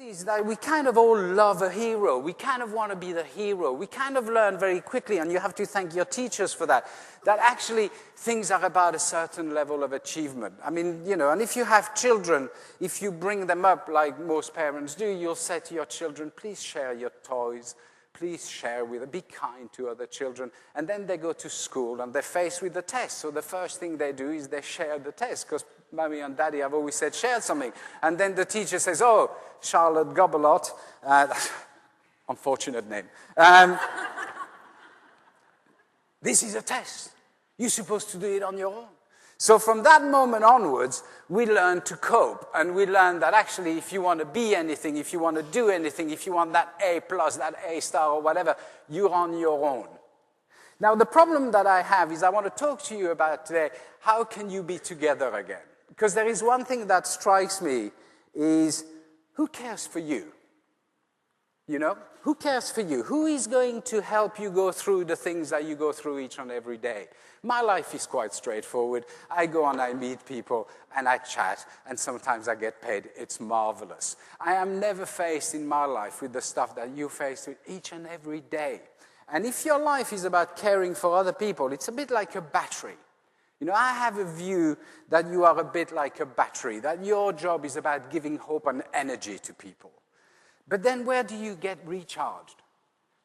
is that we kind of all love a hero. We kind of want to be the hero. We kind of learn very quickly, and you have to thank your teachers for that actually things are about a certain level of achievement. I mean, you know, and if you have children, if you bring them up like most parents do, you'll say to your children, please share your toys. Please share with them. Be kind to other children. And then they go to school and they're faced with the test. So the first thing they do is they share the test because Mommy and Daddy have always said share something. And then the teacher says, oh, Charlotte Gobillot, unfortunate name. This is a test. You're supposed to do it on your own. So from that moment onwards, we learn to cope, and we learn that actually if you want to be anything, if you want to do anything, if you want that A+, that A star or whatever, you're on your own. Now the problem that I have is I want to talk to you about today, how can you be together again? Because there is one thing that strikes me is, who cares for you? You know, who cares for you? Who is going to help you go through the things that you go through each and every day? My life is quite straightforward. I go and I meet people and I chat, and sometimes I get paid. It's marvelous. I am never faced in my life with the stuff that you face with each and every day. And if your life is about caring for other people, it's a bit like a battery. You know, I have a view that you are a bit like a battery, that your job is about giving hope and energy to people. But then where do you get recharged?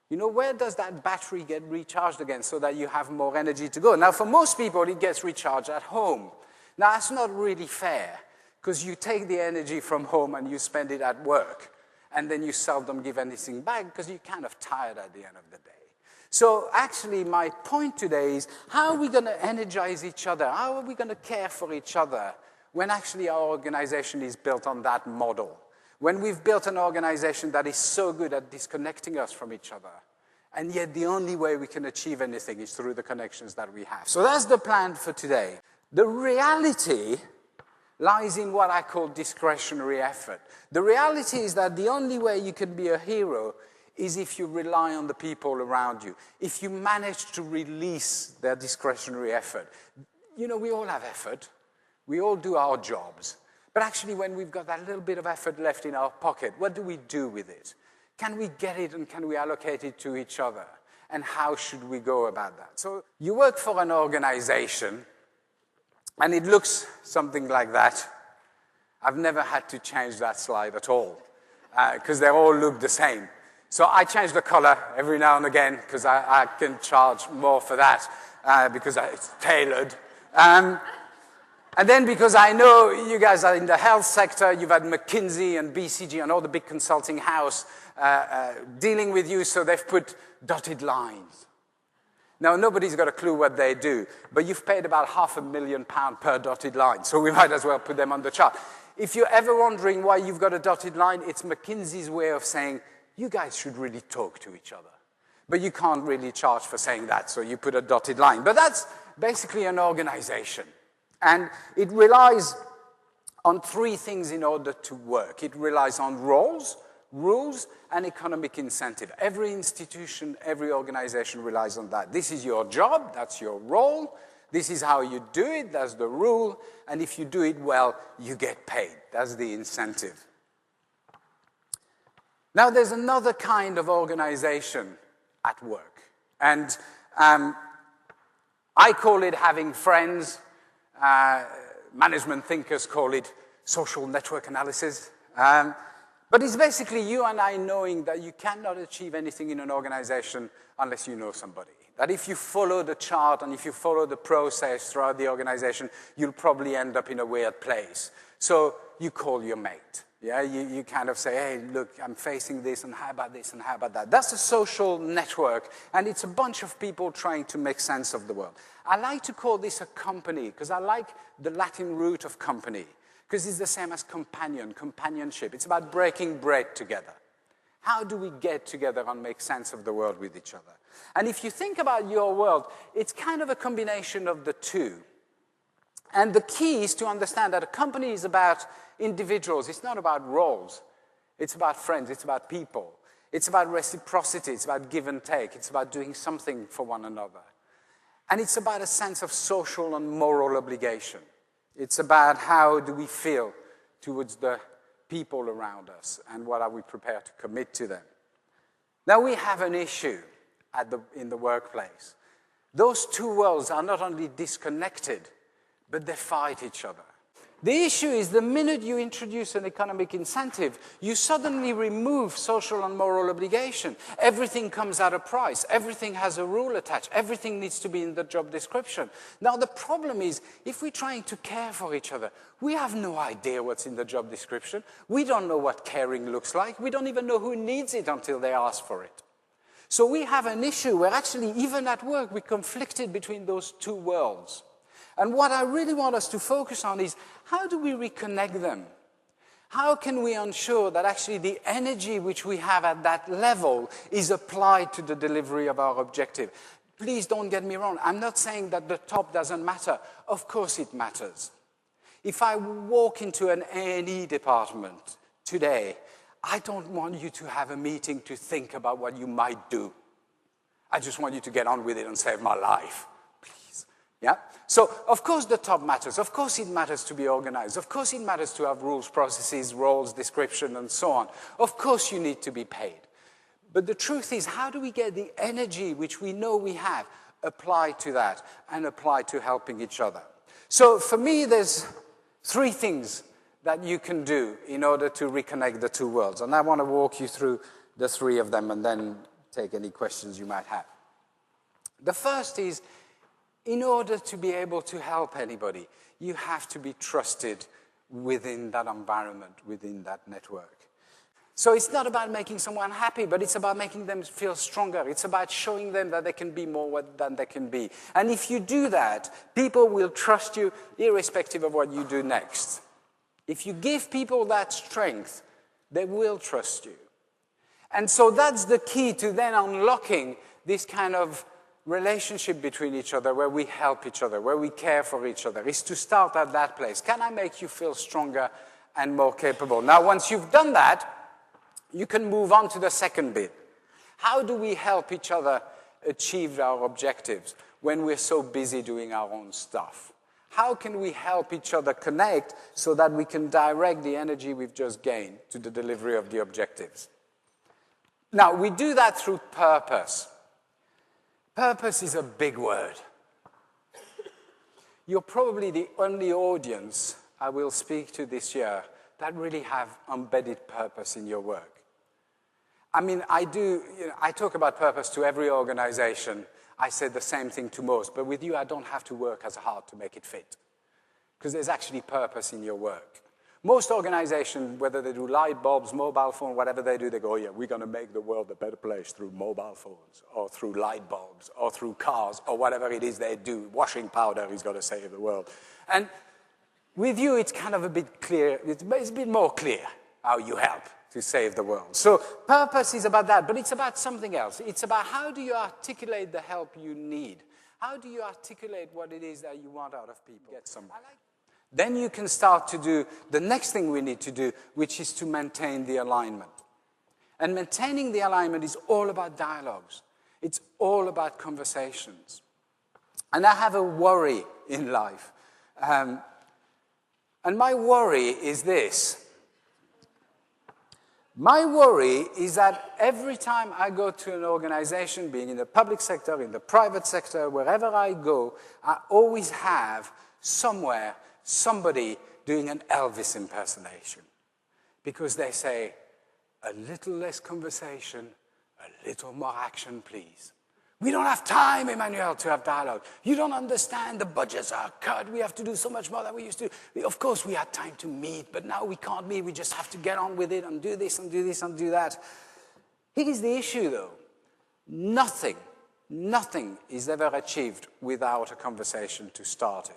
You know, where does that battery get recharged again so that you have more energy to go? Now, for most people, it gets recharged at home. Now, that's not really fair, because you take the energy from home and you spend it at work, and then you seldom give anything back because you're kind of tired at the end of the day. So actually, my point today is, how are we going to energize each other? How are we going to care for each other when actually our organization is built on that model? When we've built an organization that is so good at disconnecting us from each other, and yet the only way we can achieve anything is through the connections that we have. So that's the plan for today. The reality lies in what I call discretionary effort. The reality is that the only way you can be a hero is if you rely on the people around you, if you manage to release their discretionary effort. You know, we all have effort. We all do our jobs. But actually, when we've got that little bit of effort left in our pocket, what do we do with it? Can we get it and can we allocate it to each other? And how should we go about that? So you work for an organization, and it looks something like that. I've never had to change that slide at all, because they all look the same. So I change the color every now and again, because I can charge more for that, because it's tailored. And then because I know you guys are in the health sector, you've had McKinsey and BCG and all the big consulting house dealing with you, so they've put dotted lines. Now, nobody's got a clue what they do, but you've paid about £500,000 per dotted line, so we might as well put them on the chart. If you're ever wondering why you've got a dotted line, it's McKinsey's way of saying, you guys should really talk to each other. But you can't really charge for saying that, so you put a dotted line. But that's basically an organization. And it relies on three things in order to work. It relies on roles, rules, and economic incentive. Every institution, every organization relies on that. This is your job, that's your role. This is how you do it, that's the rule. And if you do it well, you get paid. That's the incentive. Now, there's another kind of organization at work. And I call it having friends. Management thinkers call it social network analysis. But it's basically you and I knowing that you cannot achieve anything in an organization unless you know somebody. That if you follow the chart and if you follow the process throughout the organization, you'll probably end up in a weird place. So you call your mate. Yeah, you kind of say, hey, look, I'm facing this, and how about this, and how about that? That's a social network, and it's a bunch of people trying to make sense of the world. I like to call this a company, because I like the Latin root of company, because it's the same as companionship. It's about breaking bread together. How do we get together and make sense of the world with each other? And if you think about your world, it's kind of a combination of the two. And the key is to understand that a company is about individuals. It's not about roles. It's about friends. It's about people. It's about reciprocity. It's about give and take. It's about doing something for one another. And it's about a sense of social and moral obligation. It's about how do we feel towards the people around us, and what are we prepared to commit to them. Now we have an issue in the workplace. Those two worlds are not only disconnected, but they fight each other. The issue is the minute you introduce an economic incentive, you suddenly remove social and moral obligation. Everything comes at a price. Everything has a rule attached. Everything needs to be in the job description. Now the problem is, if we're trying to care for each other, we have no idea what's in the job description. We don't know what caring looks like. We don't even know who needs it until they ask for it. So we have an issue where actually, even at work, we're conflicted between those two worlds. And what I really want us to focus on is, how do we reconnect them? How can we ensure that actually the energy which we have at that level is applied to the delivery of our objective? Please don't get me wrong. I'm not saying that the top doesn't matter. Of course it matters. If I walk into an A&E department today, I don't want you to have a meeting to think about what you might do. I just want you to get on with it and save my life. Yeah? So, of course the top matters. Of course it matters to be organized. Of course it matters to have rules, processes, roles, description, and so on. Of course you need to be paid. But the truth is, how do we get the energy which we know we have applied to that and applied to helping each other? So, for me, there's 3 things that you can do in order to reconnect the two worlds. And I want to walk you through the 3 of them and then take any questions you might have. The first is, in order to be able to help anybody, you have to be trusted within that environment, within that network. So it's not about making someone happy, but it's about making them feel stronger. It's about showing them that they can be more than they can be. And if you do that, people will trust you irrespective of what you do next. If you give people that strength, they will trust you. And so that's the key to then unlocking this kind of relationship between each other, where we help each other, where we care for each other, is to start at that place. Can I make you feel stronger and more capable? Now, once you've done that, you can move on to the second bit. How do we help each other achieve our objectives when we're so busy doing our own stuff? How can we help each other connect so that we can direct the energy we've just gained to the delivery of the objectives? Now, we do that through purpose. Purpose is a big word. You're probably the only audience I will speak to this year that really have embedded purpose in your work. I mean, I talk about purpose to every organization. I say the same thing to most, but with you, I don't have to work as hard to make it fit, because there's actually purpose in your work. Most organizations, whether they do light bulbs, mobile phone, whatever they do, they go, oh yeah, we're going to make the world a better place through mobile phones, or through light bulbs, or through cars, or whatever it is they do. Washing powder is going to save the world. And with you, it's kind of a bit clear, it's a bit more clear how you help to save the world. So purpose is about that, but it's about something else. It's about, how do you articulate the help you need? How do you articulate what it is that you want out of people? Get somewhere. Then you can start to do the next thing we need to do, which is to maintain the alignment. And maintaining the alignment is all about dialogues. It's all about conversations. And I have a worry in life. And my worry is this. My worry is that every time I go to an organization, being in the public sector, in the private sector, wherever I go, I always have somewhere somebody doing an Elvis impersonation. Because they say, a little less conversation, a little more action, please. We don't have time, Emmanuel, to have dialogue. You don't understand, the budgets are cut. We have to do so much more than we used to. Of course, we had time to meet, but now we can't meet. We just have to get on with it and do this and do this and do that. Here's the issue, though. Nothing is ever achieved without a conversation to start it.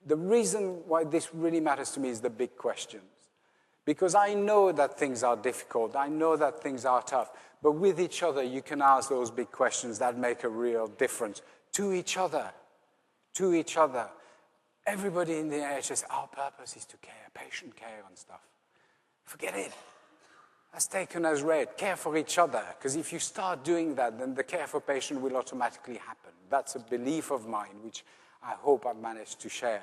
The reason why this really matters to me is the big questions. Because I know that things are difficult. I know that things are tough. But with each other, you can ask those big questions that make a real difference to each other. To each other. Everybody in the NHS, our purpose is to care, patient care and stuff. Forget it. That's taken as read. Care for each other. Because if you start doing that, then the care for patient will automatically happen. That's a belief of mine, which I hope I've managed to share.